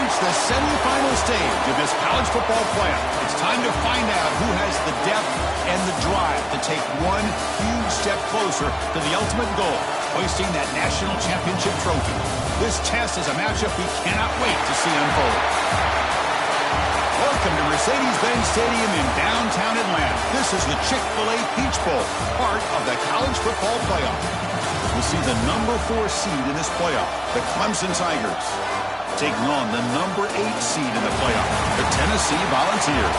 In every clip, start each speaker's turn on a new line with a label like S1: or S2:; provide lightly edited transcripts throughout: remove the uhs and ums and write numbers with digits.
S1: reached the semifinal stage of this college football playoff. It's time to find out who has the depth and the drive to take one huge step closer to the ultimate goal, hoisting that national championship trophy. This test is a matchup we cannot wait to see unfold. Welcome to Mercedes-Benz Stadium in downtown Atlanta. This is the Chick-fil-A Peach Bowl, part of the college football playoff. We'll see the number 4 seed in this playoff, the Clemson Tigers, taking on the number 8 seed in the playoff, the Tennessee Volunteers.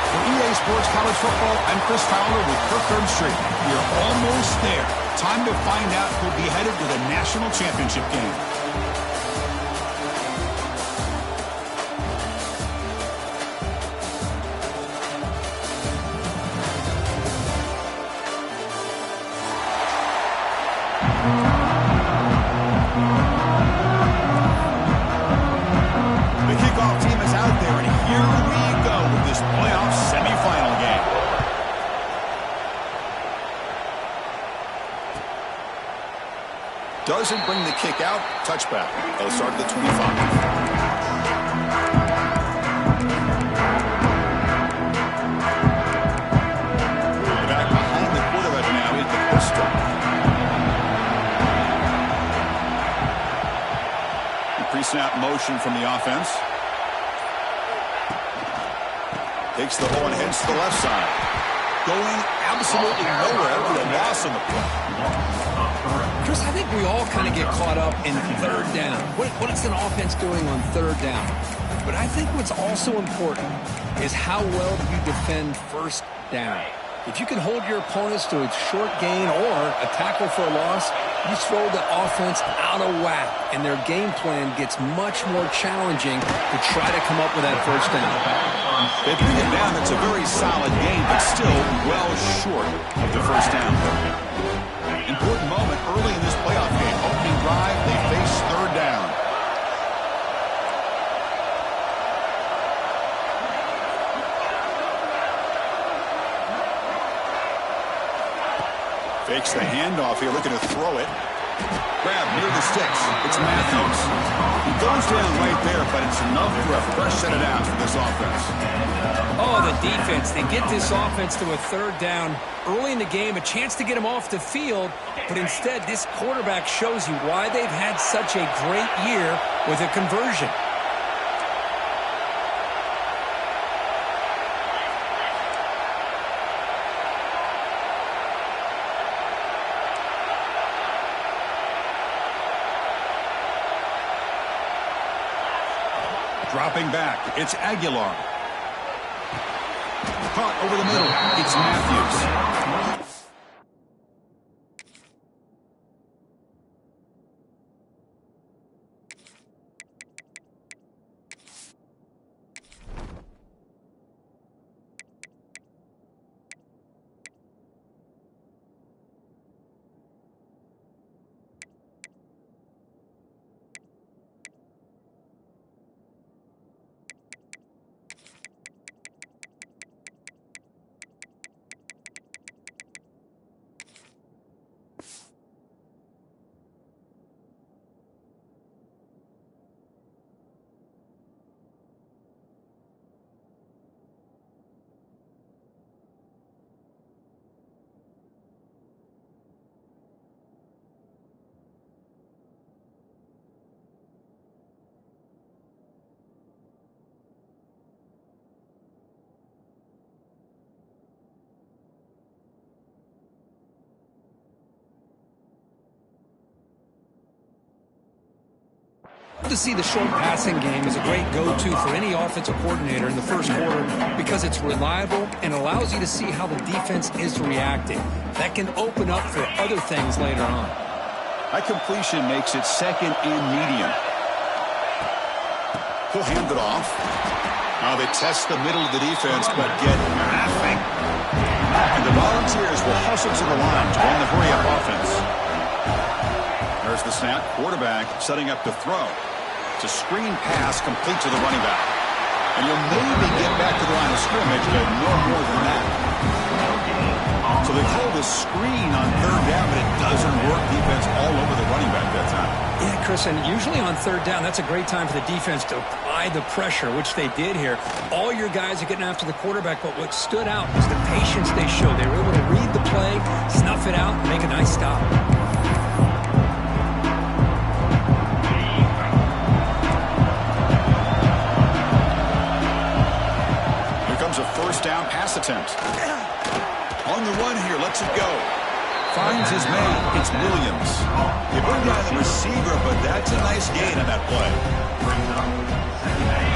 S1: For EA Sports College Football, I'm Chris Fowler with Kirk Herbstreit. We're almost there. Time to find out who'll be headed to the national championship game. Doesn't bring the kick out. Touchback. They'll start at the 25. Back behind the quarterback now at the pistol. Pre-snap motion from the offense. Takes the ball and heads to the left side. Going absolutely nowhere with a loss on the play.
S2: Chris, I think we all kind of get caught up in third down. What is an offense doing on third down? But I think what's also important is how well do you defend first down. If you can hold your opponents to a short gain or a tackle for a loss, you throw the offense out of whack, and their game plan gets much more challenging to try to come up with that first down.
S1: They bring it down. It's a very solid game, but still well short of the first down. Important moment early in this playoff game. Opening drive, they face third down. Fakes the handoff here, looking to throw it. Grab near the sticks. It's Matthews. He goes down right there, but it's enough for a fresh set of downs for this offense.
S2: Oh, the defense. They get this offense to a third down early in the game, a chance to get them off the field, but instead this quarterback shows you why they've had such a great year with a conversion.
S1: Dropping back, it's Aguilar. Caught over the middle, it's Matthews.
S2: To see the short passing game is a great go-to for any offensive coordinator in the first quarter because it's reliable and allows you to see how the defense is reacting. That can open up for other things later on.
S1: High completion makes it second and medium. He'll hand it off. Now they test the middle of the defense but get nothing. And the Volunteers will hustle to the line to run the hurry-up offense. There's the snap. Quarterback setting up to throw. It's a screen pass complete to the running back. And you'll maybe get back to the line of scrimmage, but no more than that. So they call the screen on third down, but it doesn't work. Defense all over the running back that time.
S2: Yeah, Chris, and usually on third down, that's a great time for the defense to apply the pressure, which they did here. All your guys are getting after the quarterback, but what stood out was the patience they showed. They were able to read the play, snuff it out, and make a nice stop.
S1: Here comes a first down pass attempt. On the run here, lets it go. Finds his man. It's Williams. They bring down the receiver, but that's a nice gain on that play.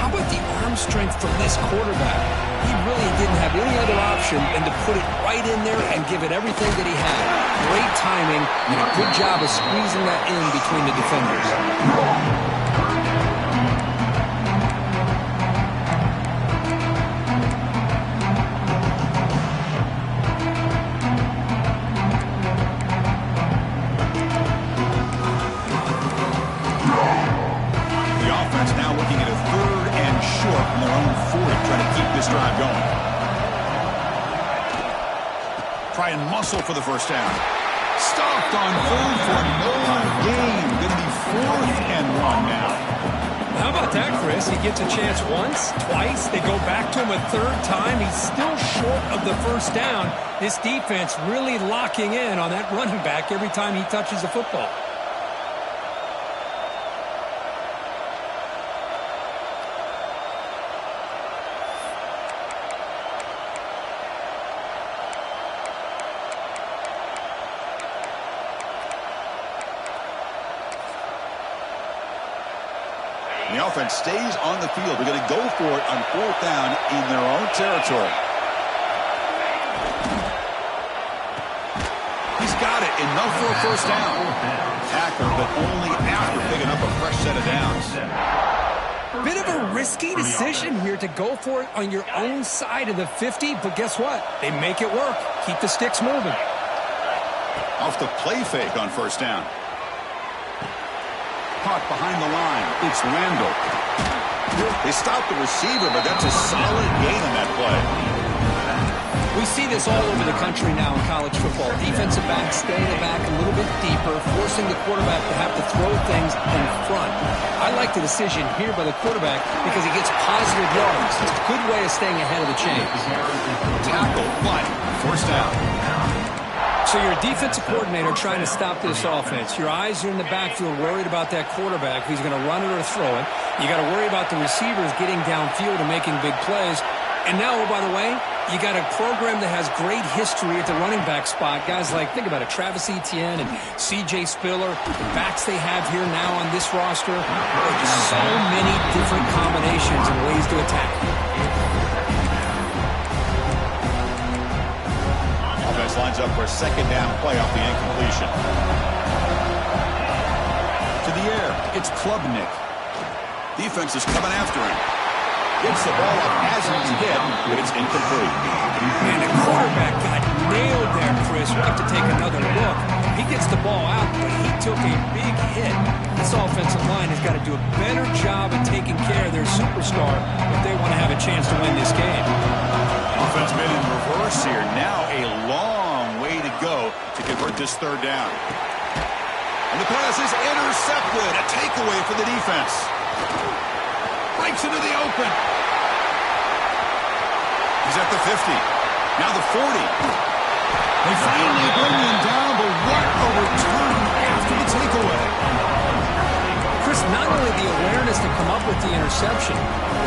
S2: How about the arm strength from this quarterback? He really didn't have any other option than to put it right in there and give it everything that he had. Great timing and a good job of squeezing that in between the defenders.
S1: Try and muscle for the first down. Stopped on third for no gain. Going to be 4th and 1 now.
S2: How about that, Chris? He gets a chance once, twice. They go back to him a third time. He's still short of the first down. This defense really locking in on that running back every time he touches the football.
S1: The offense stays on the field. They're going to go for it on 4th down in their own territory. He's got it. Enough for a first down. Tackle, but only after picking up a fresh set of downs.
S2: Bit of a risky decision here to go for it on your own side of the 50, but guess what? They make it work. Keep the sticks moving.
S1: Off the play fake on first down. Caught behind the line. It's Randall. They stop the receiver, but that's a solid gain on that play.
S2: We see this all over the country now in college football. Defensive backs staying back a little bit deeper, forcing the quarterback to have to throw things in front. I like the decision here by the quarterback because he gets positive yards. It's a good way of staying ahead of the chains.
S1: Tackle, one, first down.
S2: So you're a defensive coordinator trying to stop this offense. Your eyes are in the backfield worried about that quarterback who's going to run it or throw it. You got to worry about the receivers getting downfield and making big plays. And now, oh, by the way, you got a program that has great history at the running back spot. Guys like, think about it, Travis Etienne and C.J. Spiller, the backs they have here now on this roster. Just so many different combinations and ways to attack.
S1: Lines up for a second down play off the incompletion. To the air, it's Klubnik. Defense is coming after him. Gets the ball up as he's hit, but it's incomplete.
S2: And the quarterback got nailed there, Chris. We'll have to take another look. He gets the ball out, but he took a big hit. This offensive line has got to do a better job of taking care of their superstar if they want to have a chance to win this game.
S1: Offense been in reverse here. Now a long way to go to convert this third down. And the pass is intercepted. A takeaway for the defense. Breaks into the open. He's at the 50. Now the 40. They finally bring him down, but what a return after the takeaway.
S2: Chris, not only the awareness to come up with the interception,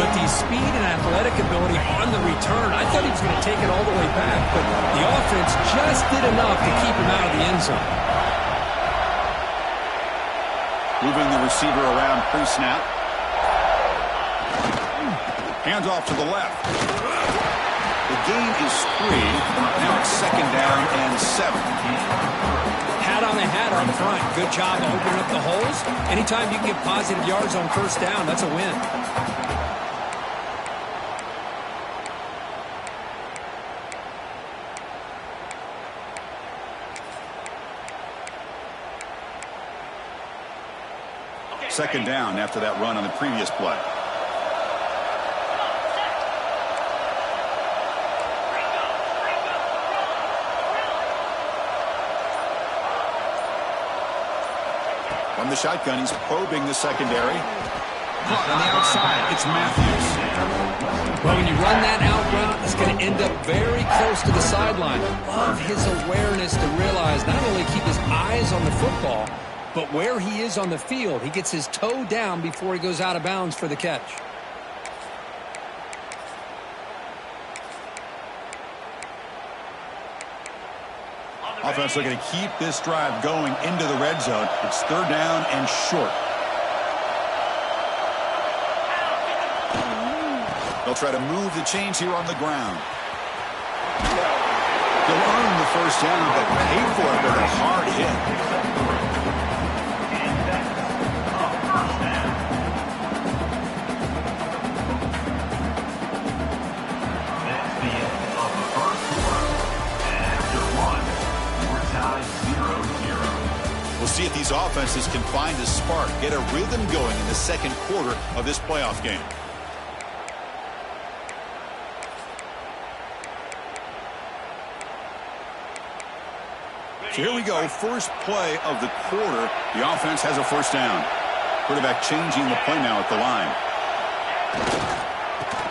S2: but the speed and athletic ability on the return. I thought he was going to take it all the way back, but the offense just did enough to keep him out of the end zone.
S1: Moving the receiver around pre-snap. Hands off to the left. The gain is 3. Now it's second down and 7.
S2: Hat on the hat up front. Good job of opening up the holes. Anytime you can get positive yards on first down, that's a win.
S1: Second down after that run on the previous play. From the shotgun, he's probing the secondary. Caught on the outside, it's Matthews.
S2: Well, when you run that out route, it's going to end up very close to the sideline. Love his awareness to realize not only keep his eyes on the football, but where he is on the field. He gets his toe down before he goes out of bounds for the catch.
S1: Offense looking to keep this drive going into the red zone. It's third down and short. They'll try to move the chains here on the ground. They'll earn the first down, but paid for it with a hard hit. We'll see if these offenses can find a spark, get a rhythm going in the second quarter of this playoff game. So here we go, first play of the quarter. The offense has a first down. Quarterback changing the play now at the line.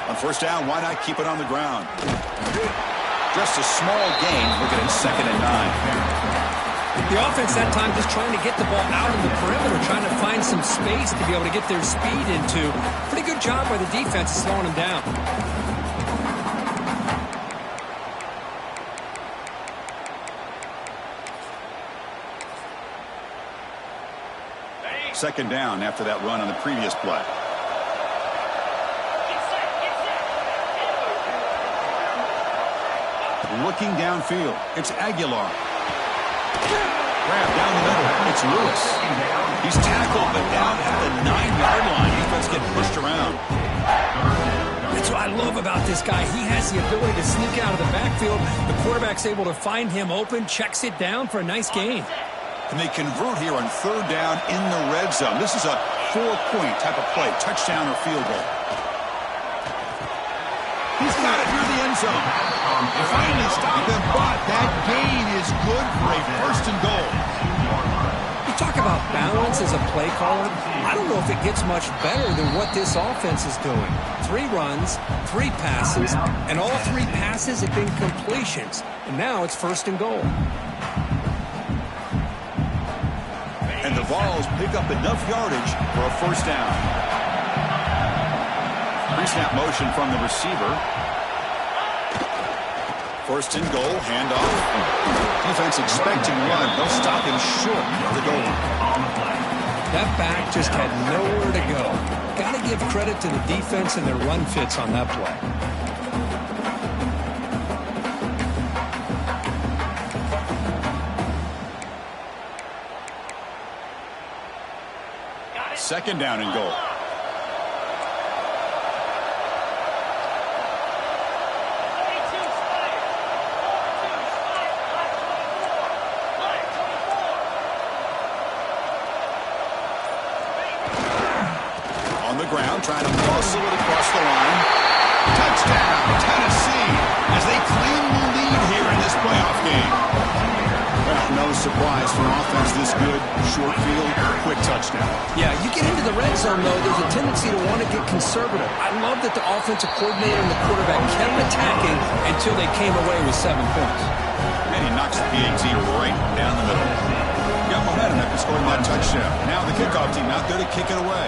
S1: On first down, why not keep it on the ground? Just a small gain, looking at 2nd and 9.
S2: The offense that time just trying to get the ball out of the perimeter, trying to find some space to be able to get their speed into. Pretty good job by the defense slowing them down.
S1: Second down after that run on the previous play. Looking downfield, it's Aguilar. Grab down the middle, it's Lewis. He's tackled, but down at the 9-yard line. Defense getting pushed around.
S2: That's what I love about this guy. He has the ability to sneak out of the backfield. The quarterback's able to find him open, checks it down for a nice gain.
S1: And they convert here on third down in the red zone. This is a 4-point type of play, touchdown or field goal. He's got it near the end zone. They finally stopped him, but that gain is good for a first and goal.
S2: You talk about balance as a play caller. I don't know if it gets much better than what this offense is doing. 3 runs, 3 passes, and all 3 passes have been completions. And now it's first and goal.
S1: And the Vols pick up enough yardage for a first down. Pre-snap motion from the receiver. First and goal, handoff. Defense expecting run. They'll stop him short of the goal line.
S2: That back just had nowhere to go. Got to give credit to the defense and their run fits on that play.
S1: Second down and goal. On the ground, trying to muscle it across the line. Touchdown, Tennessee, as they claim the lead here in this playoff game. Well, no surprise for an offense this good. Short field, quick touchdown.
S2: Yeah, you get into the red zone, though, there's a tendency to want to get conservative. I love that the offensive coordinator and the quarterback kept attacking until they came away with 7 points.
S1: And he knocks the PAT right down the middle. Got momentum after scoring that touchdown. Now the kickoff team out there to kick it away.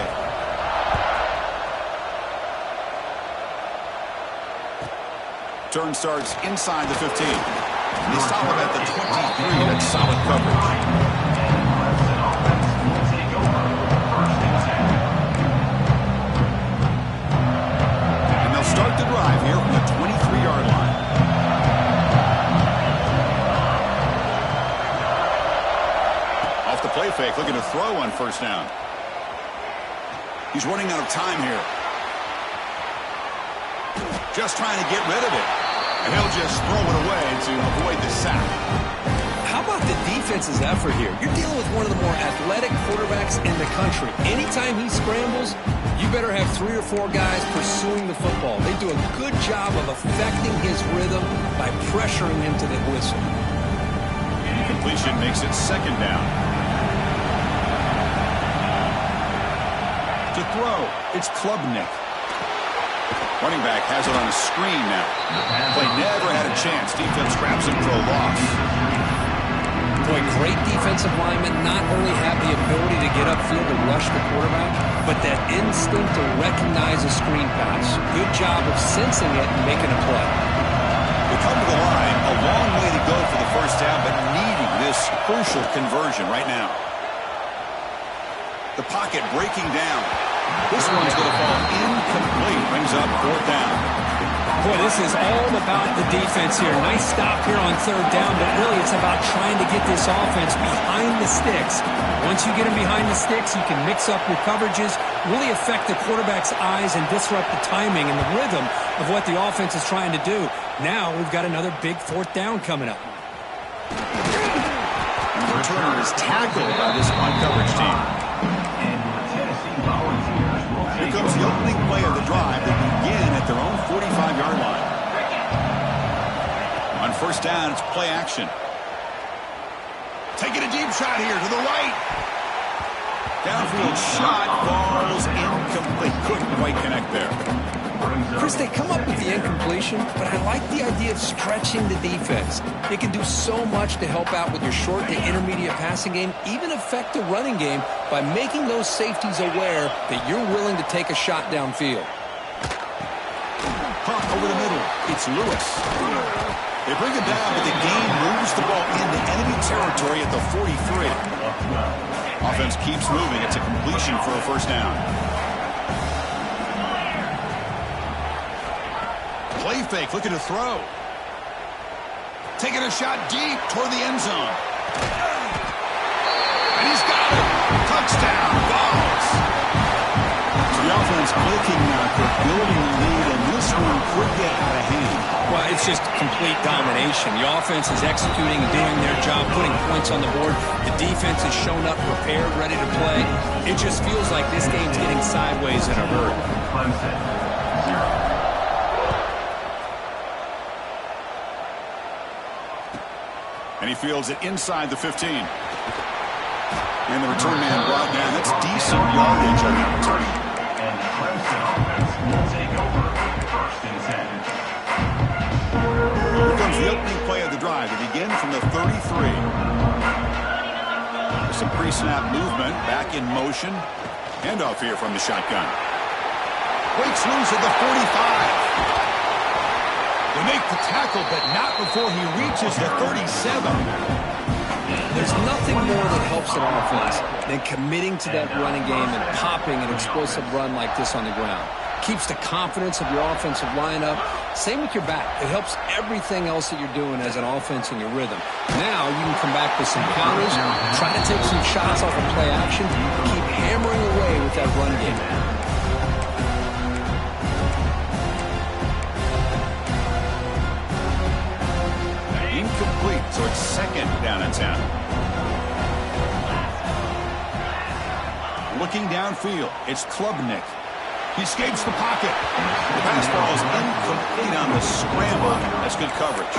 S1: Turn starts inside the 15. They stop him at the 23. That's solid coverage. And they'll start the drive here from the 23-yard line. Off the play fake, looking to throw on first down. He's running out of time here. Just trying to get rid of it. And he'll just throw it away to avoid the sack.
S2: How about the defense's effort here? You're dealing with one of the more athletic quarterbacks in the country. Anytime he scrambles, you better have 3 or 4 guys pursuing the football. They do a good job of affecting his rhythm by pressuring him to the whistle. Completion makes it second down.
S1: To throw, it's Klubnik. Running back has it on a screen now. Play never had a chance. Defense grabs him for a loss.
S2: Boy, great defensive linemen not only have the ability to get upfield and rush the quarterback, but that instinct to recognize a screen pass. Good job of sensing it and making a play.
S1: They come to the line, a long way to go for the first down, but needing this crucial conversion right now. The pocket breaking down. This one's going to fall incomplete. Brings up fourth down.
S2: Boy, this is all about the defense here. Nice stop here on third down, but really it's about trying to get this offense behind the sticks. Once you get them behind the sticks, you can mix up your coverages, really affect the quarterback's eyes and disrupt the timing and the rhythm of what the offense is trying to do. Now we've got another big fourth down coming up.
S1: And the returner is tackled by this punt coverage team. Here comes the opening play of the drive that begin at their own 45-yard line. On first down, it's play action. Taking a deep shot here to the right. Downfield shot falls incomplete. Couldn't quite connect there.
S2: Chris, they come up with the incompletion, but I like the idea of stretching the defense. It can do so much to help out with your short to intermediate passing game, even affect the running game by making those safeties aware that you're willing to take a shot downfield.
S1: Pump over the middle. It's Lewis. They bring it down, but the game moves the ball into enemy territory at the 43. Offense keeps moving. It's a completion for a first down. Play fake, looking to throw. Taking a shot deep toward the end zone. And he's got it. Touchdown, Balls. So the offense clicking now, building the lead, and this one could get out of hand.
S2: Well, it's just complete domination. The offense is executing and doing their job, putting points on the board. The defense has shown up prepared, ready to play. It just feels like this game's getting sideways in a hurry.
S1: And he fields it inside the 15. And the return man brought down. That's decent yardage on that return.
S3: And the Clemson offense will take over first and 10.
S1: Here comes the opening play of the drive. They begin from the 33. There's some pre-snap movement. Back in motion. Handoff here from the shotgun. Breaks loose at the 45. They make the tackle, but not before he reaches the 37.
S2: There's nothing more that helps an offense than committing to that running game and popping an explosive run like this on the ground. Keeps the confidence of your offensive lineup. Same with your back. It helps everything else that you're doing as an offense in your rhythm. Now you can come back with some counters, try to take some shots off of play action, keep hammering away with that run game.
S1: Incomplete, so it's second down and 10. Looking downfield, it's Klubnik. He escapes the pocket. The pass ball is incomplete on the scramble. That's good coverage.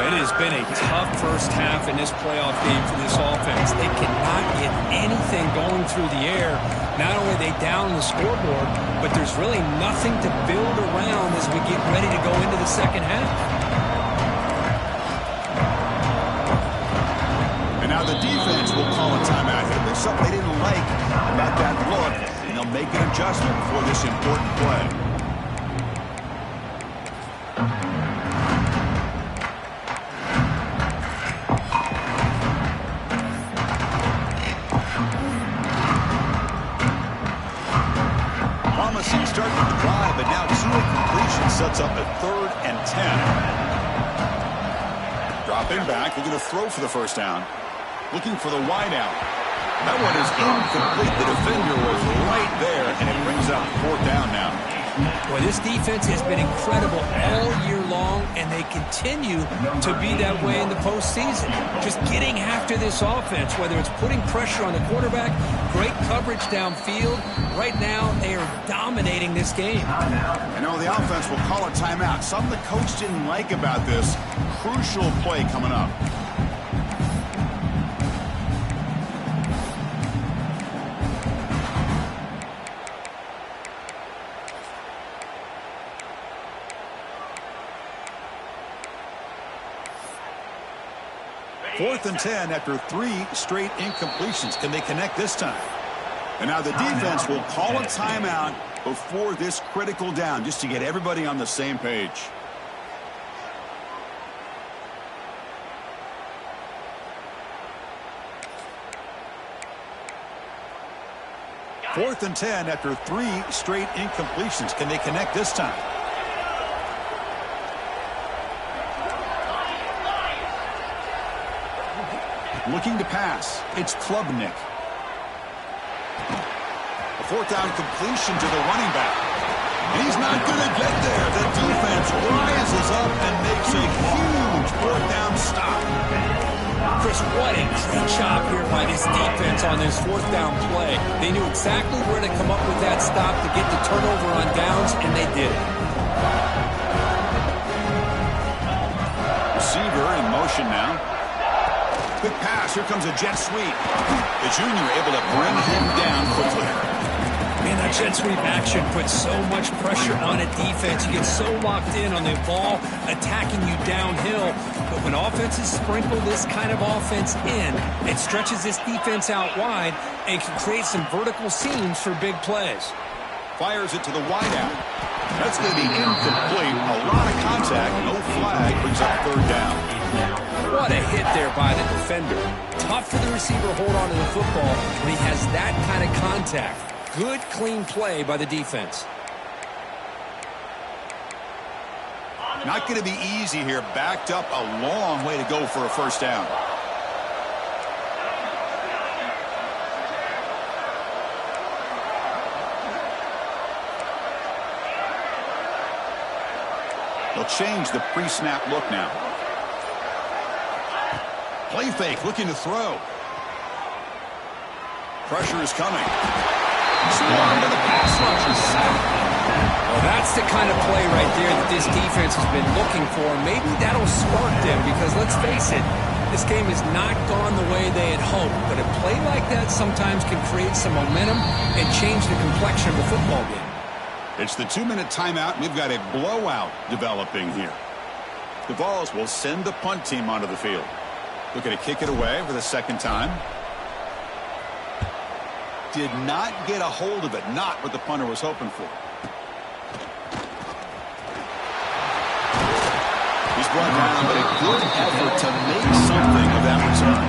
S2: It has been a tough first half in this playoff game for this offense. They cannot get anything going through the air. Not only are they down the scoreboard, but there's really nothing to build around as we get ready to go into the second half.
S1: And now the defense will call a timeout. There's something they didn't like about that look, and they'll make an adjustment for this important play. Promising start to the drive, but now two completion sets up a 3rd and 10. Dropping back, looking to throw for the first down. Looking for the wide out. That one is incomplete. The defender was right there, and it brings up 4th down now.
S2: Boy, this defense has been incredible all year long, and they continue to be that way in the postseason. Just getting after this offense, whether it's putting pressure on the quarterback, great coverage downfield. Right now, they are dominating this game.
S1: And now the offense will call a timeout. Something the coach didn't like about this crucial play coming up. 4th and 10 after 3 straight incompletions. Can they connect this time? And now the defense will call a timeout before this critical down, just to get everybody on the same page. Fourth and 10 after 3 straight incompletions. Can they connect this time? Looking to pass. It's Klubnik. A 4th down completion to the running back. And he's not going to get there. The defense rises up and makes a huge 4th down stop.
S2: Chris, what a great job here by this defense on this 4th down play. They knew exactly where to come up with that stop to get the turnover on downs, and they did it.
S1: Receiver in motion now. Quick pass. Here comes a jet sweep. The junior able to bring him down quickly.
S2: Man, that jet sweep action puts so much pressure on a defense. You get so locked in on the ball attacking you downhill. But when offenses sprinkle this kind of offense in, it stretches this defense out wide and can create some vertical seams for big plays.
S1: Fires it to the wideout. That's going to be incomplete. A lot of contact. No flag. Brings up 3rd down.
S2: What a hit there by the defender. Tough for the receiver to hold on to the football when he has that kind of contact. Good, clean play by the defense.
S1: Not going to be easy here. Backed up a long way to go for a 1st down. They'll change the pre-snap look now. Play fake, looking to throw. Pressure is coming. Swarm to the pass rush.
S2: Well, that's the kind of play right there that this defense has been looking for. Maybe that'll spark them because, let's face it, this game has not gone the way they had hoped. But a play like that sometimes can create some momentum and change the complexion of the football game.
S1: It's the 2-minute timeout. We've got a blowout developing here. The Vols will send the punt team onto the field. Looking to kick it away for the 2nd time. Did not get a hold of it. Not what the punter was hoping for. He's brought down, but a good effort to make something of that return.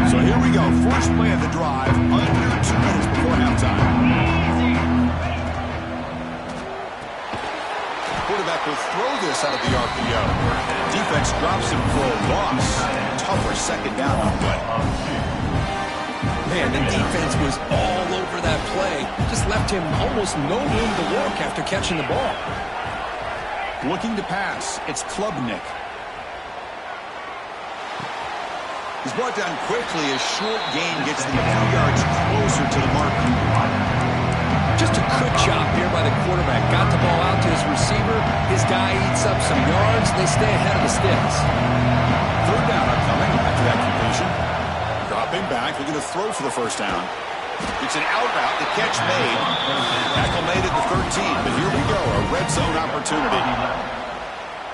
S1: So here we go. First play of the drive. Under 2 minutes before halftime. Quarterback will throw this out of the RPO. Defense drops him for a loss. Tougher 2nd down on the play.
S2: Man, the defense was all over that play. Just left him almost no room to work after catching the ball.
S1: Looking to pass. It's Klubnik. He's brought down quickly. A short gain gets them a few yards closer to the mark.
S2: Just a quick job here by the quarterback. Got the ball out to his receiver. His guy eats up some yards. They stay ahead of the sticks.
S1: 3rd down upcoming after that completion. Dropping back, looking to throw for the 1st down. It's an out route. The catch made. Tackle made at the 13. But here we go. A red zone opportunity.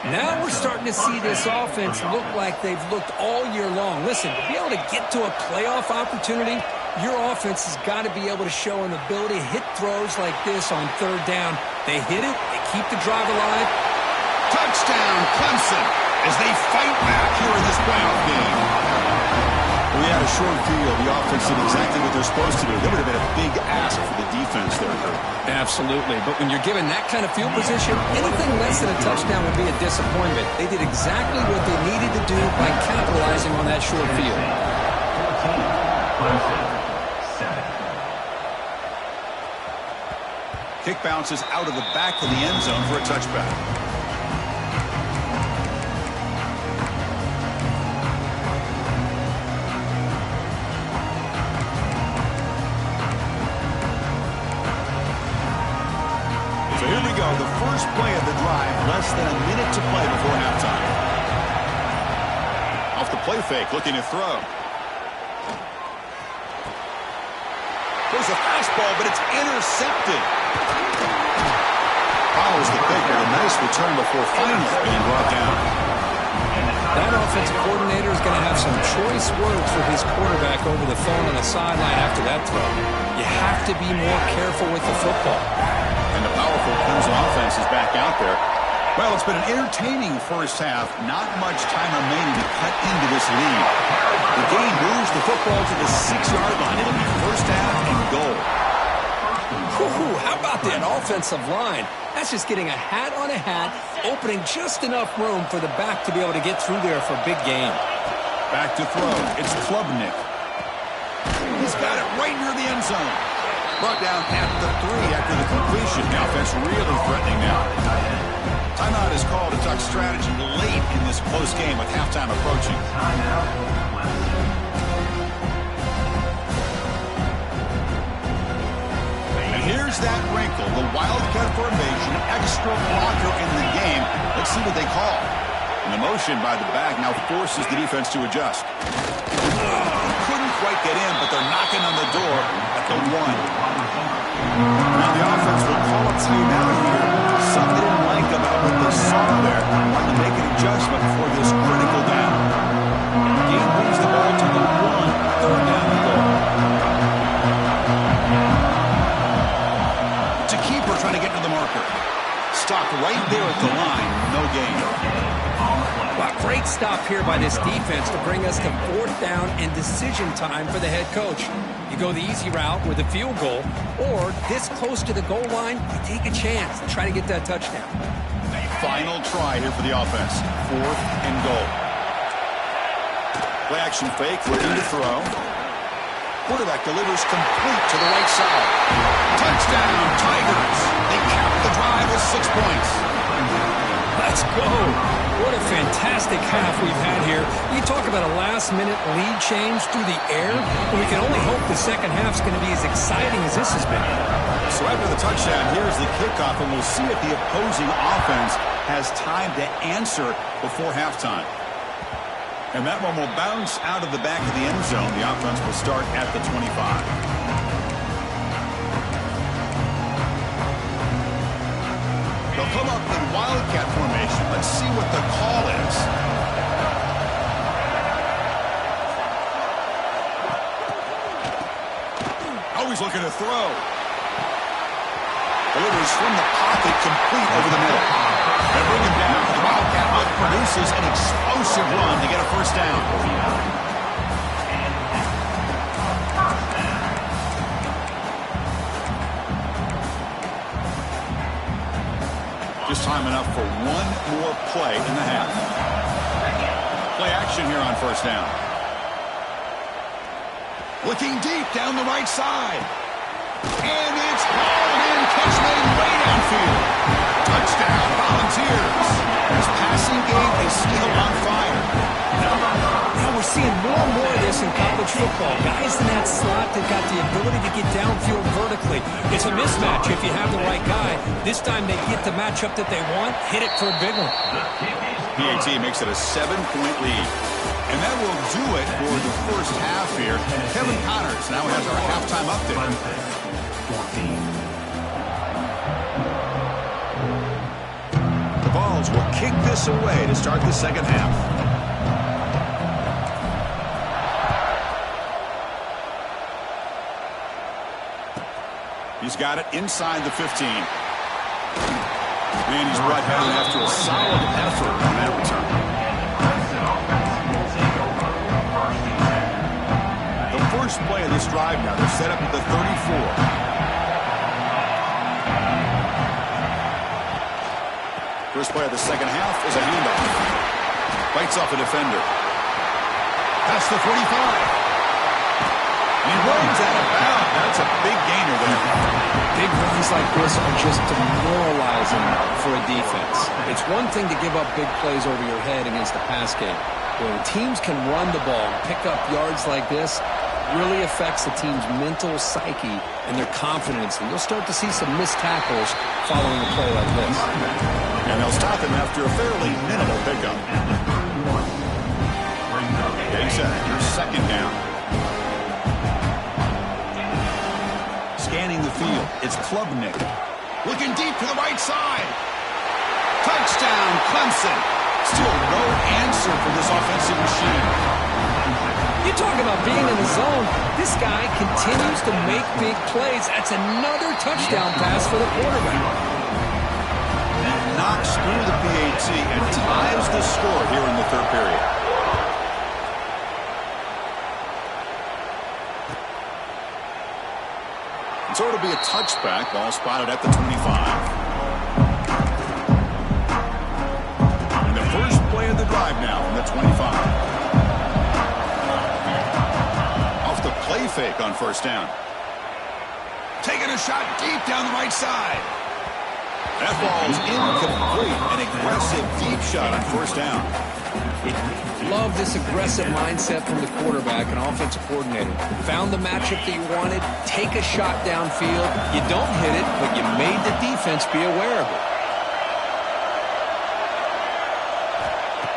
S2: Now we're starting to see this offense look like they've looked all year long. Listen, to be able to get to a playoff opportunity, your offense has got to be able to show an ability to hit throws like this on 3rd down. They hit it. They keep the drive alive.
S1: Touchdown, Clemson, as they fight back here in this playoff game. We had a short field. The offense did exactly what they're supposed to do. That would have been a big ask for the defense there, Kurt.
S2: Absolutely. But when you're given that kind of field position, anything less than a touchdown would be a disappointment. They did exactly what they needed to do by capitalizing on that short field.
S1: Kick bounces out of the back of the end zone for a touchback. So here we go, the first play of the drive, less than a minute to play before halftime. Off the play fake, looking to throw. throws a fastball, but it's intercepted. Follows the pick with a nice return before finally being brought down.
S2: That offensive coordinator is going to have some choice words for his quarterback over the phone on the sideline after that throw. You have to be more careful with the football.
S1: And the powerful Clemson offense is back out there. Well, it's been an entertaining first half. Not much time remaining to cut into this lead. The game moves the football to the 6-yard line. It'll be first half and goal.
S2: Whew, how about that offensive line? That's just getting a hat on a hat, opening just enough room for the back to be able to get through there for a big game.
S1: Back to throw. It's Klubnik. He's got it right near the end zone. Brought down at the 3 after the completion. The offense really threatening now. Timeout is called to talk strategy late in this close game with halftime approaching. And here's that wrinkle. The Wildcat formation, extra blocker in the game. Let's see what they call. And the motion by the back now forces the defense to adjust. Couldn't quite get in, but they're knocking on the door at the 1. Now the offense will call a timeout here. Something they didn't like about what they saw there. Want to make an adjustment for this critical down. Game moves the ball to the 1, third down and goal. To keeper trying to get to the marker. Stopped right there at the line. No gain.
S2: Well, great stop here by this defense to bring us to fourth down and decision time for the head coach. You go the easy route with a field goal, or this close to the goal line, you take a chance to try to get that touchdown.
S1: Final try here for the offense. 4th and goal. Play action fake, looking to throw. Quarterback delivers complete to the right side. Touchdown, Tigers. They cap the drive with 6 points.
S2: Let's go. What a fantastic half we've had here. You talk about a last-minute lead change through the air, and we can only hope the second half's going to be as exciting as this has been.
S1: So after the touchdown, here's the kickoff, and we'll see if the opposing offense has time to answer before halftime. And that one will bounce out of the back of the end zone. The offense will start at the 25. They'll come up in Wildcat formation. Let's see what the call is. Always looking to throw. Delivers from the pocket, complete over the middle. They bring him down. The Wildcat produces an explosive run to get a first down. Just time enough for one more play in the half. Play action here on first down. Looking deep down the right side. And it's hauled in. Catch made way downfield. Touchdown, Volunteers. This passing game is still on fire.
S2: Now we're seeing more and more of this in college football. Guys in that slot that got the ability to get downfield vertically. It's a mismatch if you have the right guy. This time they get the matchup that they want, hit it for a big one.
S1: PAT makes it a 7-point lead. And that will do it for the first half here. Kevin Connors now has our halftime update. The Vols will kick this away to start the second half. He's got it inside the 15. And he's brought down after a solid effort on that return. The first play of this drive now, they're set up at the 34. First play of the second half is a handoff. Bites off a defender. That's the 45. And he runs out of bounds. That's a big gainer there.
S2: Big runs like this are just demoralizing for a defense. It's one thing to give up big plays over your head against the pass game. But when teams can run the ball and pick up yards like this, it really affects the team's mental psyche and their confidence. And you'll start to see some missed tackles following a play like this.
S1: And they'll stop him after a fairly minimal pickup. Yeah, he said, your second down. field. It's Klubnik. Looking deep to the right side. Touchdown, Clemson. Still no answer for this offensive machine.
S2: You talk about being in the zone. This guy continues to make big plays. That's another touchdown pass for the quarterback.
S1: Knocks through the PAT and ties the score here in the third period. So it'll be a touchback. Ball spotted at the 25. And the first play of the drive now from the 25. Off the play fake on first down. Taking a shot deep down the right side. That ball's incomplete. An aggressive deep shot on first down.
S2: Love this aggressive mindset from the quarterback and offensive coordinator. Found the matchup that you wanted. Take a shot downfield. You don't hit it, but you made the defense be aware of it.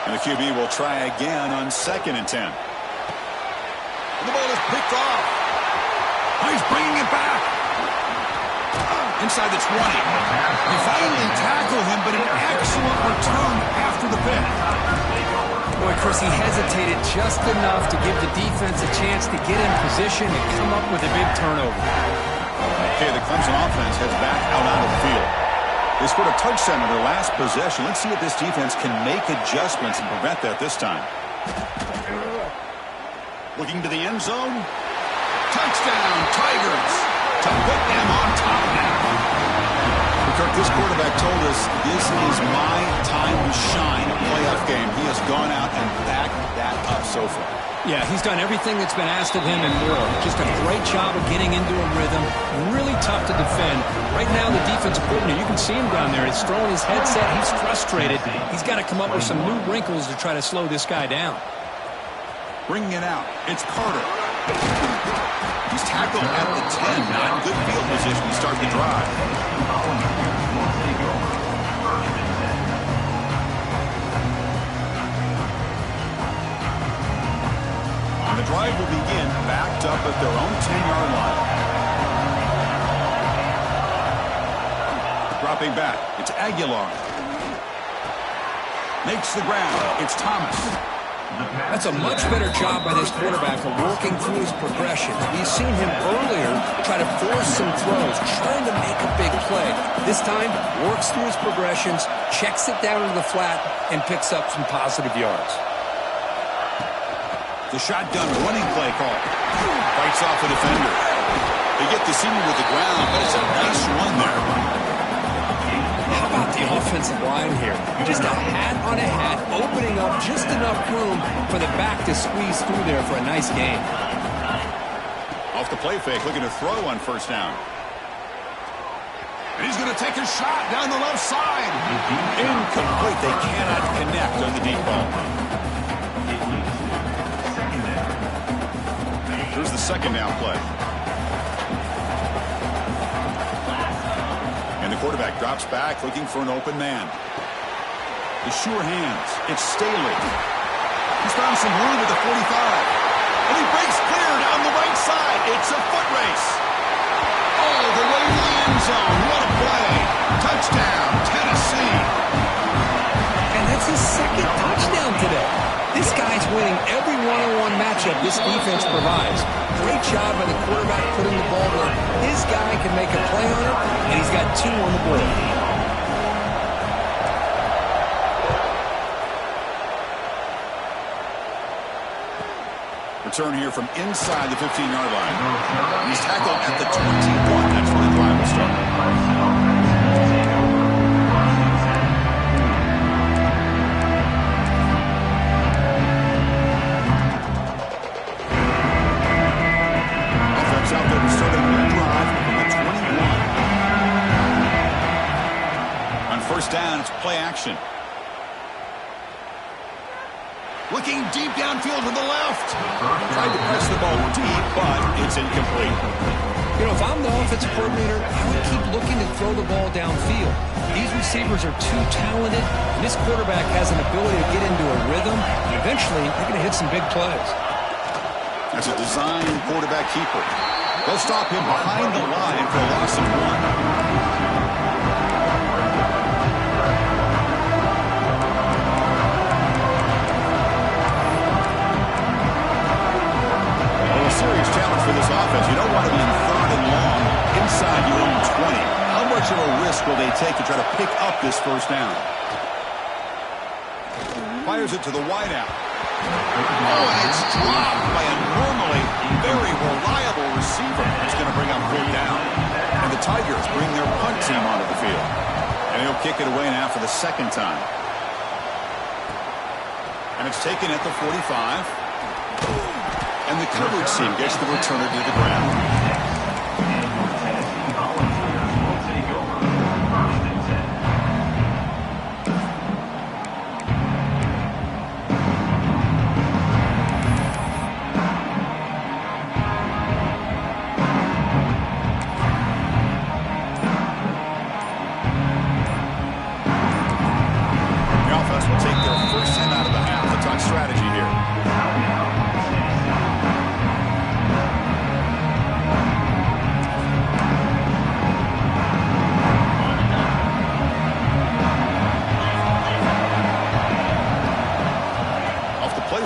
S1: And the QB will try again on 2nd and 10. And the ball is picked off. Oh, he's bringing it back. Inside the 20. They finally tackle him, but an excellent return after the pick.
S2: Boy, Chris, he hesitated just enough to give the defense a chance to get in position and come up with a big turnover.
S1: Okay, the Clemson offense heads back out onto the field. They scored a touchdown in their last possession. Let's see if this defense can make adjustments and prevent that this time. Looking to the end zone. Touchdown, Tigers, to put them on top now. Kirk, this quarterback told us this is my time to shine, a playoff game. He has gone out and backed that up so far.
S2: Yeah, he's done everything that's been asked of him and more. Just a great job of getting into a rhythm. Really tough to defend. Right now, the defensive coordinator, you can see him down there. He's throwing his headset. He's frustrated. He's got to come up with some new wrinkles to try to slow this guy down.
S1: Bringing it out. It's Carter. He's tackled at the 10. Not good field position to start the drive. And the drive will begin backed up at their own 10-yard line. Dropping back. It's Aguilar. Makes the grab. It's Thomas.
S2: That's a much better job by this quarterback of working through his progressions. We've seen him earlier try to force some throws, trying to make a big play. This time, works through his progressions, checks it down into the flat, and picks up some positive yards.
S1: The shotgun running play call. Fights off a defender. They get the senior with the ground, but it's a nice run there.
S2: How about the offensive line here? Just a hat on a hat, opening up just enough room for the back to squeeze through there for a nice game.
S1: Off the play fake, looking to throw on first down. And he's going to take a shot down the left side. Incomplete. They cannot connect on the deep ball. Here's the second down play. And the quarterback drops back, looking for an open man. The sure hands. It's Staley. He's found some room at the 45. And he breaks clear down the right side. It's a foot race. All the way to the end zone. What a play. Touchdown, Tennessee.
S2: And that's his second touchdown today. This guy's winning every one-on-one matchup this defense provides. Great job by the quarterback putting the ball where his guy can make a play on it, and he's got 2 on the board.
S1: Return here from inside the 15-yard line. He's tackled at the 21. That's where the drive will start. Out there to start a new drive from the 21. On first down, it's play action. Looking deep downfield to the left. Tried to press the ball deep, but it's incomplete.
S2: You know, if I'm the offensive coordinator, I would keep looking to throw the ball downfield. These receivers are too talented, and this quarterback has an ability to get into a rhythm, and eventually they're going to hit some big plays.
S1: That's a design quarterback keeper. They'll stop him behind the line for a loss of 1. Serious challenge for this offense. You don't want to be in 3rd and long inside your own 20. How much of a risk will they take to try to pick up this first down? Fires it to the wideout. Oh, and it's dropped by a normally very reliable receiver. It's going to bring up 4th down. And the Tigers bring their punt team onto the field. And he'll kick it away now for the 2nd time. And it's taken at the 45. And the coverage team gets the returner to the ground. The offense will take their first 10 out of the half. The touch strategy here.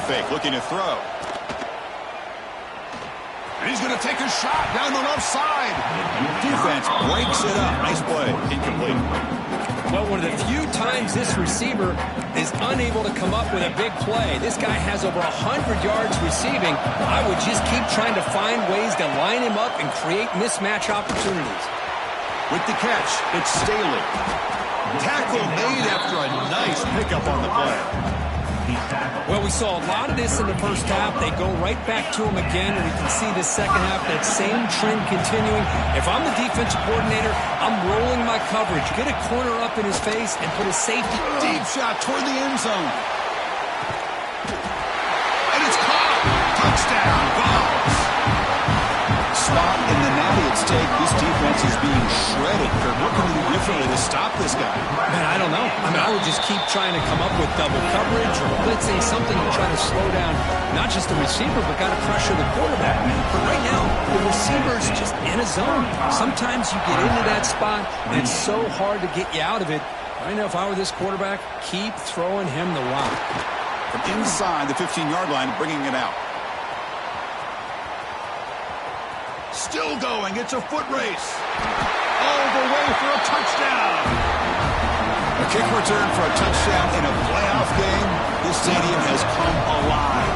S1: Fake, looking to throw. And he's going to take a shot down the left side. Defense breaks it up. Nice play. Incomplete.
S2: Well, one of the few times this receiver is unable to come up with a big play. This guy has over 100 yards receiving. I would just keep trying to find ways to line him up and create mismatch opportunities.
S1: With the catch, it's Staley. Tackle made after a nice pickup on the play.
S2: Well, we saw a lot of this in the first half. They go right back to him again, and we can see the second half, that same trend continuing. If I'm the defensive coordinator, I'm rolling my coverage. Get a corner up in his face and put a safety.
S1: Deep shot toward the end zone. And it's caught. Touchdown, Vols. Spot in the natty at stake. This defense is being shredded. Kirk, what can we do differently to stop this guy?
S2: Man, I don't know. I mean, I would just keep trying to come up with double coverage or blitzing, something to try to slow down not just the receiver, but got to pressure the quarterback. But right now, the receiver's just in a zone. Sometimes you get into that spot, and it's so hard to get you out of it. Right now, if I were this quarterback, keep throwing him the rock.
S1: From inside the 15-yard line, bringing it out. Still going. It's a foot race. All the way for a touchdown. A kick return for a touchdown in a playoff game. This stadium has come alive.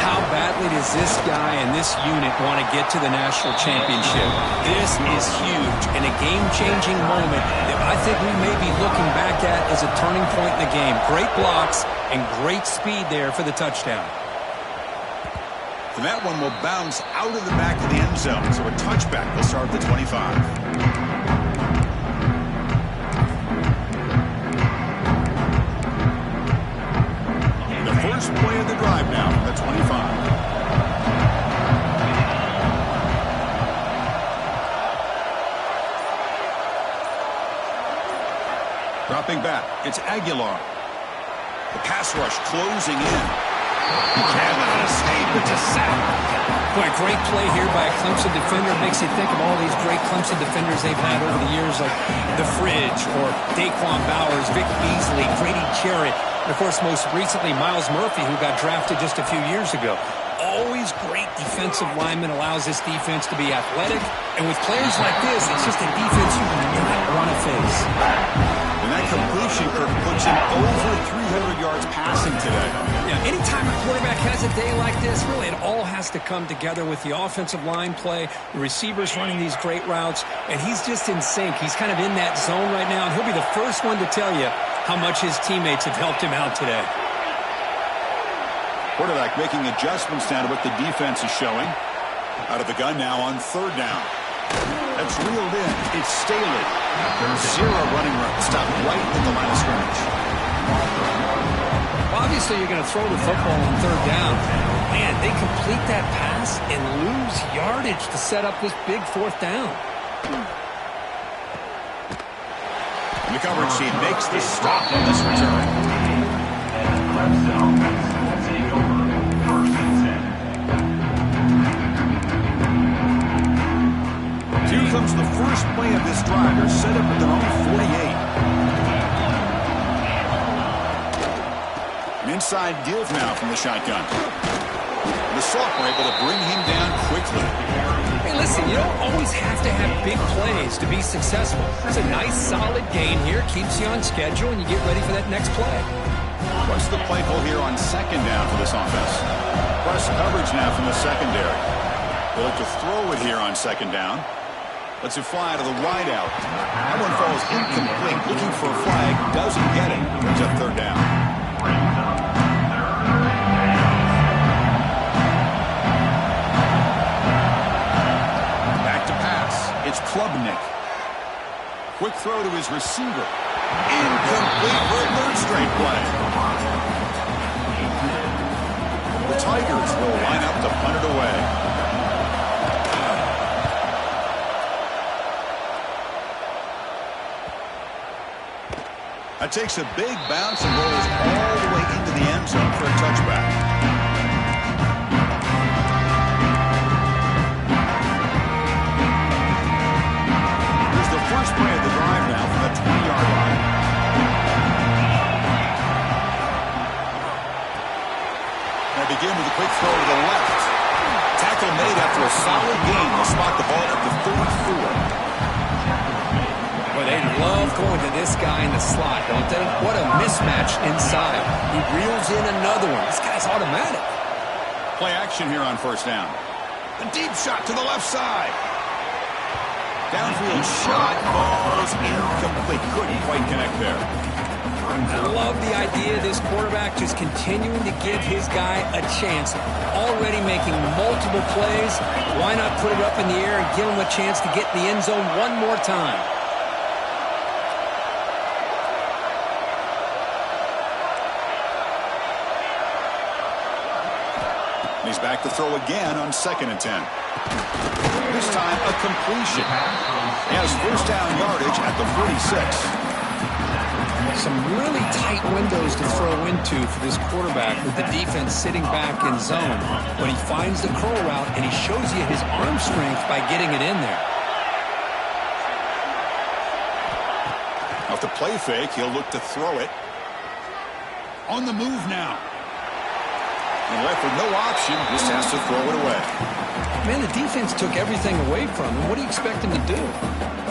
S2: How badly does this guy and this unit want to get to the national championship? This is huge and a game-changing moment that I think we may be looking back at as a turning point in the game. Great blocks and great speed there for the touchdown.
S1: And that one will bounce out of the back of the end zone. So a touchback will start at the 25. The first play of the drive now from the 25. Dropping back, it's Aguilar. The pass rush closing in. Cannot escape. It's a sack.
S2: Boy, great play here by a Clemson defender. Makes you think of all these great Clemson defenders they've had over the years, like The Fridge or Daquan Bowers, Vic Beasley, Grady Jarrett, and, of course, most recently, Miles Murphy, who got drafted just a few years ago. Always great defensive lineman, allows this defense to be athletic. And with players like this, it's just a defense you do not want to face.
S1: And that completion curve puts him over 300 yards passing today.
S2: Yeah, anytime a quarterback has a day like this, really it all has to come together with the offensive line play, the receivers running these great routes, and he's just in sync. He's kind of in that zone right now, and he'll be the first one to tell you how much his teammates have helped him out today.
S1: Quarterback making adjustments now to what the defense is showing. Out of the gun now on 3rd down. That's reeled in. It's Staley. Zero running room. Stopped right at the line of scrimmage.
S2: Well, obviously, you're going to throw the football on 3rd down. Man, they complete that pass and lose yardage to set up this big 4th down.
S1: And the coverage team makes the stop on this return.
S3: Take over 1st and 10.
S1: An inside give now from the shotgun. The sophomore able to bring him down quickly.
S2: Hey, listen, you don't always have to have big plays to be successful. It's a nice, solid gain here. Keeps you on schedule, and you get ready for that next play.
S1: What's the play call here on second down for this offense? Press coverage now from the secondary. They'll look to throw it here on second down. Lets it fly to the wide out. That one falls incomplete. Looking for a flag. Doesn't get it. Brings up third down. Back to pass. It's Klubnik. Quick throw to his receiver. Incomplete for a third straight play. The Tigers will line up to punt it away. That takes a big bounce and rolls all the way into the end zone for a touchback. Here's the first play of the drive now from the 20-yard line. They begin with a quick throw to the left. Tackle made after a solid gain to spot the ball at the 34.
S2: Well, they love going to this guy in the slot, don't they? What a mismatch inside. He reels in another one. This guy's automatic.
S1: Play action here on first down. A deep shot to the left side. Downfield shot falls incomplete. Couldn't quite connect there.
S2: I love the idea of this quarterback just continuing to give his guy a chance. Already making multiple plays. Why not put it up in the air and give him a chance to get in the end zone one more time?
S1: He's back to throw again on 2nd and 10. This time a completion. He has first down yardage at the 46.
S2: Some really tight windows to throw into for this quarterback with the defense sitting back in zone. But he finds the curl route, and he shows you his arm strength by getting it in there.
S1: Off the play fake, he'll look to throw it. On the move now. And left with no option, just has to throw it away.
S2: Man, the defense took everything away from him. What do you expect him to do?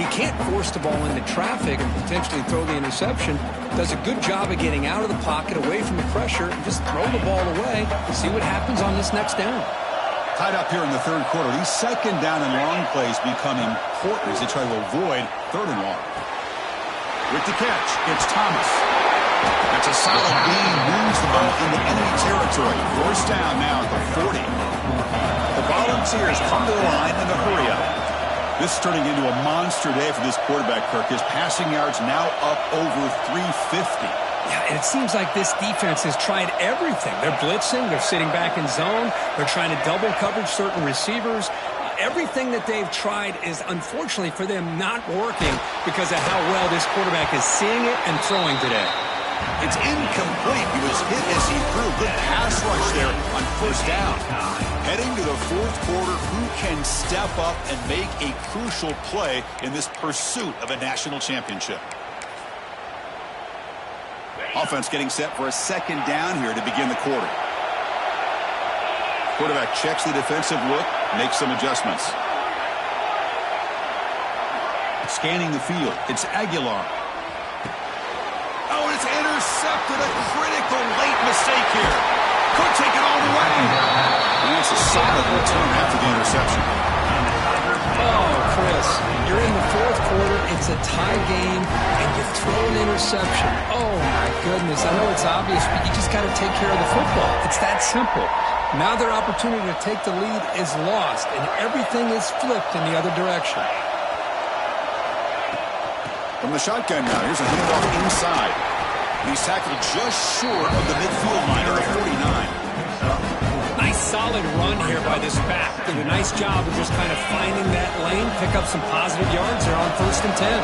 S2: He can't force the ball into traffic and potentially throw the interception. Does a good job of getting out of the pocket, away from the pressure, and just throw the ball away and see what happens on this next down.
S1: Tied up here in the third quarter. These second down and long plays become important as they try to avoid third and long. With the catch, it's Thomas. That's a solid gain, moves the ball into enemy territory. First down now at the 40. The Volunteers come to the line in a hurry up. This is turning into a monster day for this quarterback, Kirk. His passing yards now up over 350.
S2: Yeah, and it seems like this defense has tried everything. They're blitzing, they're sitting back in zone, they're trying to double coverage certain receivers. Everything that they've tried is, unfortunately for them, not working because of how well this quarterback is seeing it and throwing today.
S1: It's incomplete. He was hit as he threw. Good pass rush there on first down. Heading to the fourth quarter, who can step up and make a crucial play in this pursuit of a national championship? Offense getting set for a second down here to begin the quarter. Quarterback checks the defensive look, makes some adjustments. Scanning the field, it's Aguilar. Oh, it's intercepted. A critical late mistake here. Could take it all the way. And it's a solid return after the interception.
S2: Oh, Chris, you're in the fourth quarter. It's a tie game, and you throw an interception. Oh, my goodness. I know it's obvious, but you just got to take care of the football. It's that simple. Now their opportunity to take the lead is lost, and everything is flipped in the other direction.
S1: From the shotgun now, here's a handoff inside. He's tackled just short of the midfield line at the 49.
S2: Nice solid run here by this back. Did a nice job of just kind of finding that lane, pick up some positive yards there on 1st and 10.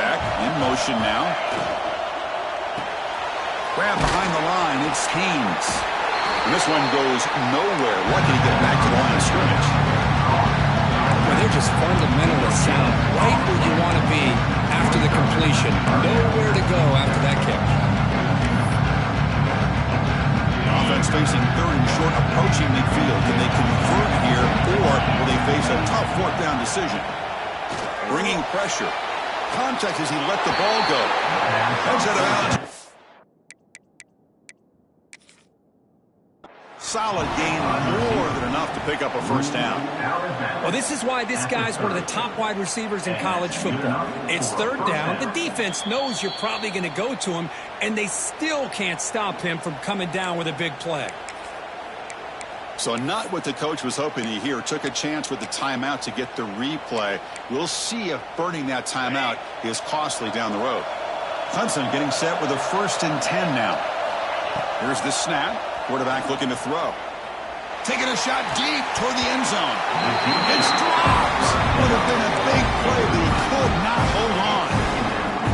S1: Back in motion now. Grab behind the line, it's Haynes. And this one goes nowhere. Lucky to get back to the line of scrimmage.
S2: Well, they're just fundamentally sound. Right where you want to be after the completion. Nowhere to go after that kick.
S1: facing third and short, approaching midfield. Can they convert here, or will they face a tough fourth down decision? Bringing pressure. Contact as he let the ball go. Heads out of bounds. Solid gain, more than enough to pick up a first down.
S2: Well, this is why this guy's one of the top wide receivers in college football. It's third down. The defense knows you're probably going to go to him, and they still can't stop him from coming down with a big play.
S1: So not what the coach was hoping to hear. Took a chance with the timeout to get the replay. We'll see if burning that timeout is costly down the road. Clemson getting set with a 1st and 10 now. Here's the snap. Quarterback looking to throw. Taking a shot deep toward the end zone. It's dropped. Would have been a big play, but he could not hold on.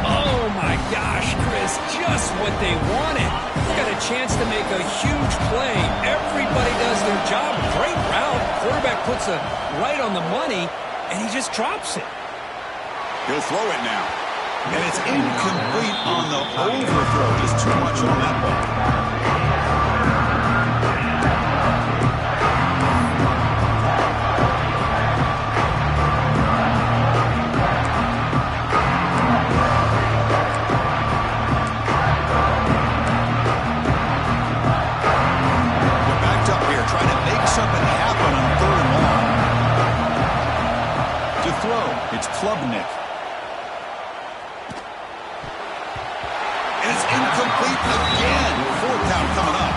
S2: Oh, my gosh, Chris. Just what they wanted. Got a chance to make a huge play. Everybody does their job. Great route. Quarterback puts it right on the money, and he just drops it.
S1: He'll throw it now. And it's incomplete on the overthrow. Just too much on that ball. It's Klubnik. And it's incomplete again. Fourth down coming up.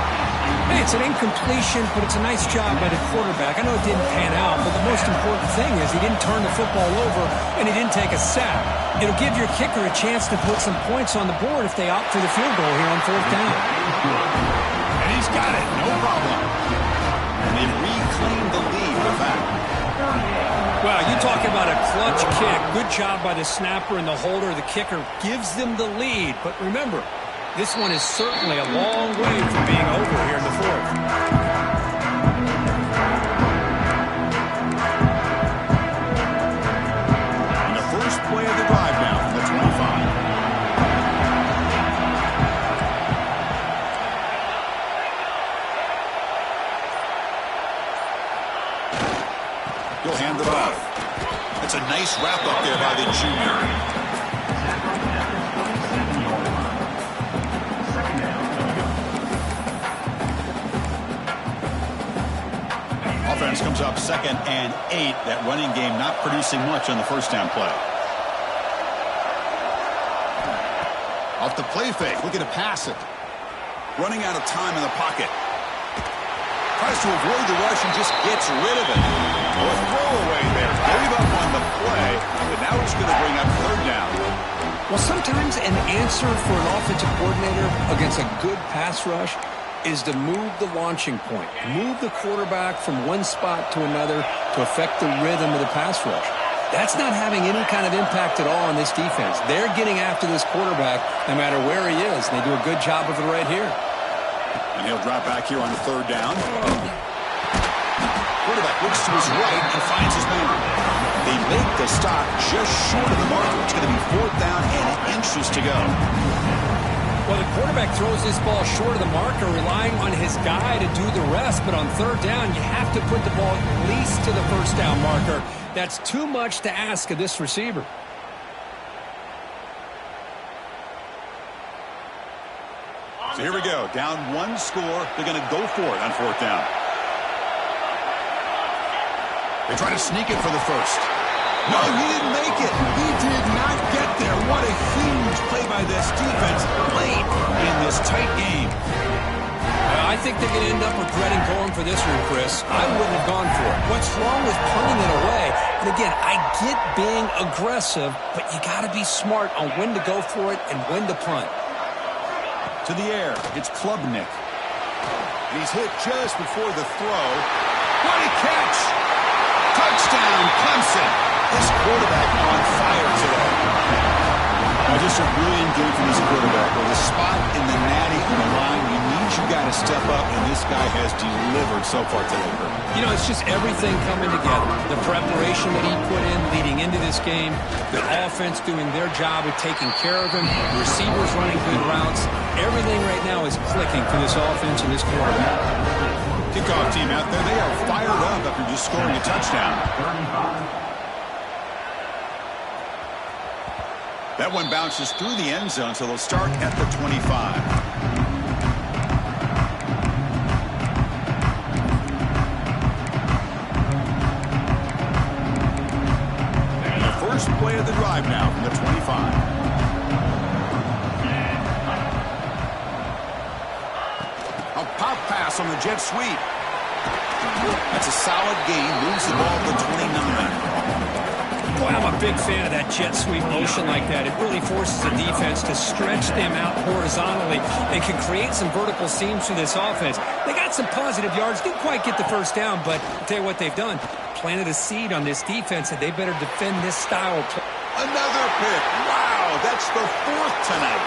S2: Hey, it's an incompletion, but it's a nice job by the quarterback. I know it didn't pan out, but the most important thing is he didn't turn the football over and he didn't take a sack. It'll give your kicker a chance to put some points on the board if they opt for the field goal here on fourth down.
S1: And he's got it. No problem. And they reclaim the lead with that.
S2: Well, you talk about a clutch kick. Good job by the snapper and the holder. The kicker gives them the lead. But remember, this one is certainly a long way from being over here in the fourth.
S1: And the first play of the drive now from the 25. He'll hand it off. That's a nice wrap-up there by the junior. Offense comes up 2nd and 8. That running game not producing much on the first down play. Off the play fake, looking to pass it. Running out of time in the pocket. Tries to avoid the rush and just gets rid of it. A throwaway there. Gave up on the play, but now it's going to bring up third down.
S2: Well, sometimes an answer for an offensive coordinator against a good pass rush is to move the launching point. Move the quarterback from one spot to another to affect the rhythm of the pass rush. That's not having any kind of impact at all on this defense. They're getting after this quarterback no matter where he is, and they do a good job of it right here.
S1: And he'll drop back here on the third down. Quarterback looks to his right and finds his man. They make the stop just short of the marker. It's going to be fourth down and inches to go.
S2: Well, the quarterback throws this ball short of the marker, relying on his guy to do the rest. But on third down, you have to put the ball at least to the first down marker. That's too much to ask of this receiver.
S1: So here we go. Down one score. They're going to go for it on fourth down. They try to sneak it for the first. No, he didn't make it. He did not get there. What a huge play by this defense late in this tight game.
S2: I think they're going to end up regretting going for this one, Chris. I wouldn't have gone for it. What's wrong with punting it away? And again, I get being aggressive, but you got to be smart on when to go for it and when to punt.
S1: To the air, it's Klubnik. And he's hit just before the throw. What a catch! Touchdown, Clemson. This quarterback on fire today. Just a brilliant game from this quarterback. With a spot in the natty on the line, you need your guy to to step up, and this guy has delivered so far today, Kurt.
S2: You know, it's just everything coming together. The preparation that he put in leading into this game, the offense doing their job of taking care of him, receivers running good routes. Everything right now is clicking for this offense and this quarterback.
S1: Kickoff team out there, they are fired up after just scoring a touchdown. That one bounces through the end zone, so they'll start at the 25. Play of the drive now from the 25. A pop pass on the jet sweep. That's a solid gain. Moves the ball to the 29.
S2: Boy, I'm a big fan of that jet sweep motion like that. It really forces the defense to stretch them out horizontally. They can create some vertical seams through this offense. They got some positive yards. Didn't quite get the first down, but I'll tell you what they've done. Planted a seed on this defense, and they better defend this style of play.
S1: Another pick. Wow, that's the fourth tonight.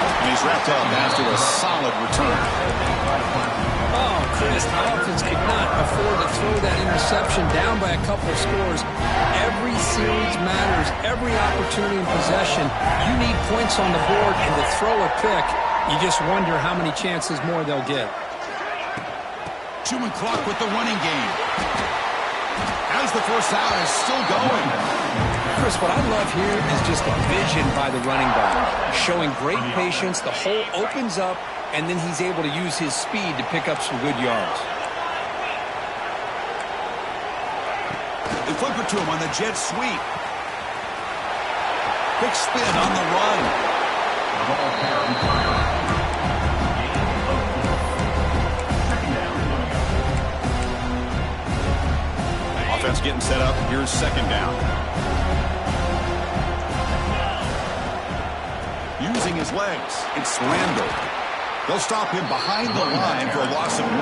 S1: And he's wrapped up after a solid return.
S2: Oh, Chris, the offense could not afford to throw that interception down by a couple of scores. Every series matters. Every opportunity in possession. You need points on the board, and to throw a pick, you just wonder how many chances more they'll get.
S1: Chewing clock with the running game. As the first down is still going.
S2: Chris, what I love here is just a vision by the running back. Showing great patience, the hole opens up, and then he's able to use his speed to pick up some good yards.
S1: They flip it to him on the jet sweep. Quick spin on the run. Offense getting set up. Here's second down. Using his legs. It's Randall. They'll stop him behind the line for a loss of 1.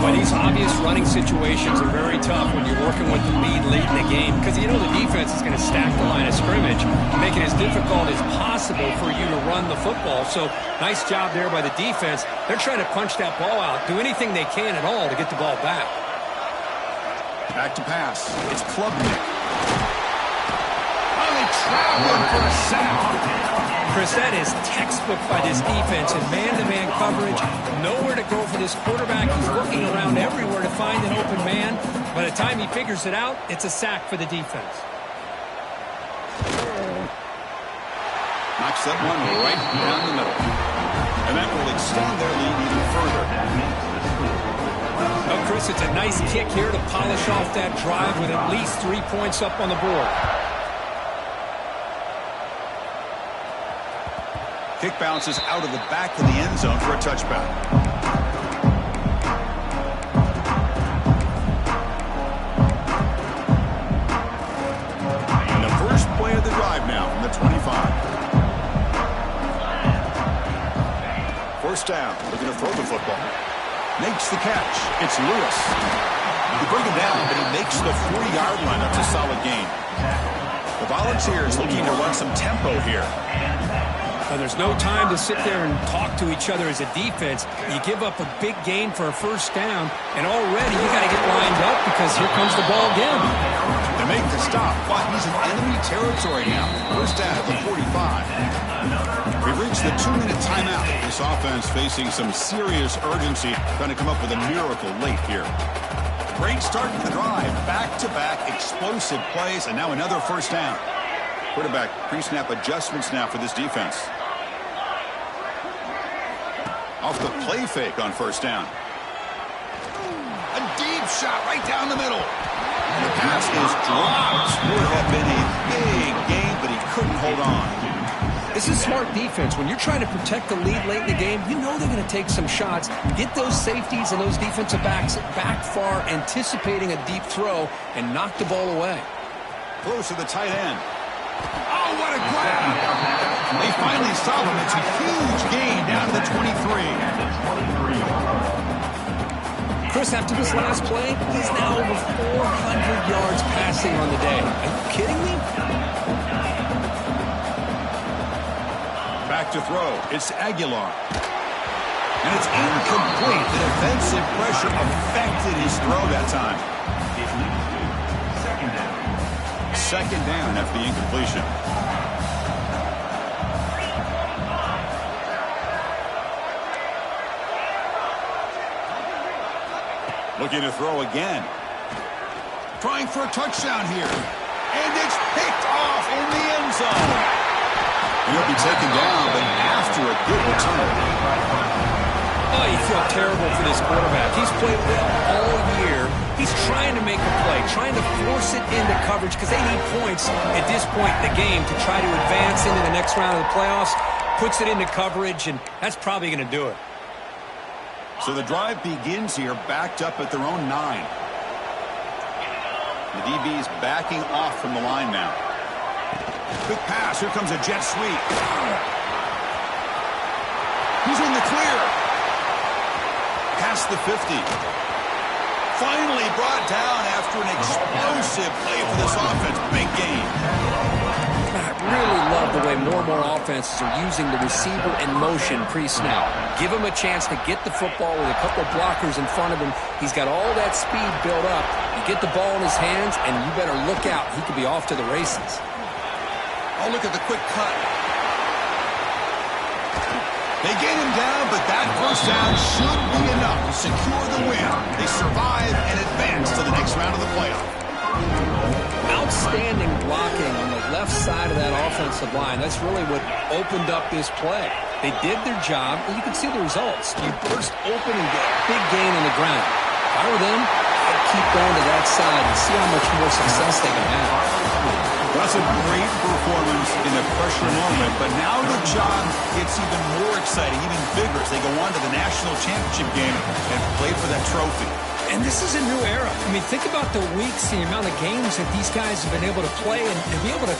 S2: But these obvious running situations are very tough when you're working with the lead late in the game, because you know the defense is going to stack the line of scrimmage, make it as difficult as possible for you to run the football. So nice job there by the defense. They're trying to punch that ball out, do anything they can at all to get the ball back.
S1: Back to pass. It's Clemon. Oh, they trapped him for a sack.
S2: Chris, that is textbook by this defense in man-to-man coverage. Nowhere to go for this quarterback. He's looking around everywhere to find an open man. By the time he figures it out, it's a sack for the defense.
S1: Knocks that one right down the middle. And that will extend their lead even further.
S2: Well, Chris, it's a nice kick here to polish off that drive with at least 3 points up on the board.
S1: Kick bounces out of the back of the end zone for a touchback. And the first play of the drive now from the 25. First down. They're going to throw the football. Makes the catch. It's Lewis. They bring him down, but he makes the 40-yard line. That's a solid gain. The Volunteers looking to run some tempo here.
S2: Well, there's no time to sit there and talk to each other as a defense. You give up a big gain for a first down, and already you got to get lined up because here comes the ball again.
S1: They make the stop, but he's in enemy territory now. First down at the 45. We've reached the 2-minute timeout. This offense facing some serious urgency, trying to come up with a miracle late here. Great start to the drive. Back-to-back explosive plays, and now another first down. Quarterback pre-snap adjustments now for this defense. Off the play fake on first down. A deep shot right down the middle. And the pass is dropped. Would have been a big gain, but he couldn't hold on.
S2: This is smart defense. When you're trying to protect the lead late in the game, you know they're going to take some shots. Get those safeties and those defensive backs back far, anticipating a deep throw, and knock the ball away.
S1: Close to the tight end. Oh, what a grab! They finally stop him. It's a huge gain down to the 23.
S2: Chris, after this last play, he's now over 400 yards passing on the day. Are you kidding me?
S1: Back to throw. It's Aguilar. And it's incomplete. The defensive pressure affected his throw that time.
S3: It leads to second down.
S1: Second down after the incompletion. Looking to throw again. Trying for a touchdown here. And it's picked off in the end zone. He'll be taken down, but after a good return.
S2: Oh, you feel terrible for this quarterback. He's played well all year. He's trying to make a play, trying to force it into coverage because they need points at this point in the game to try to advance into the next round of the playoffs. Puts it into coverage, and that's probably going to do it.
S1: So the drive begins here, backed up at their own 9. The DB's backing off from the line now. Quick pass. Here comes a jet sweep. He's in the clear. Past the 50. Finally brought down after an explosive play for this offense. Big game.
S2: I really love the way more and more offenses are using the receiver in motion pre-snap. Give him a chance to get the football with a couple blockers in front of him. He's got all that speed built up. You get the ball in his hands, and you better look out. He could be off to the races.
S1: Oh, look at the quick cut. They get him down, but that first down should be enough to secure the win. They survive and advance to the next round of the playoff.
S2: Outstanding blocking on the left side of that offensive line. That's really what opened up this play. They did their job, and you can see the results. You burst open and get a big gain on the ground. If I were them, I'd keep going to that side and see how much more success they can have.
S1: That's a great performance in a pressure moment, but now the job gets even more exciting, even bigger as they go on to the national championship game and play for that trophy.
S2: And this is a new era. I mean, think about the weeks, the amount of games that these guys have been able to play and be able to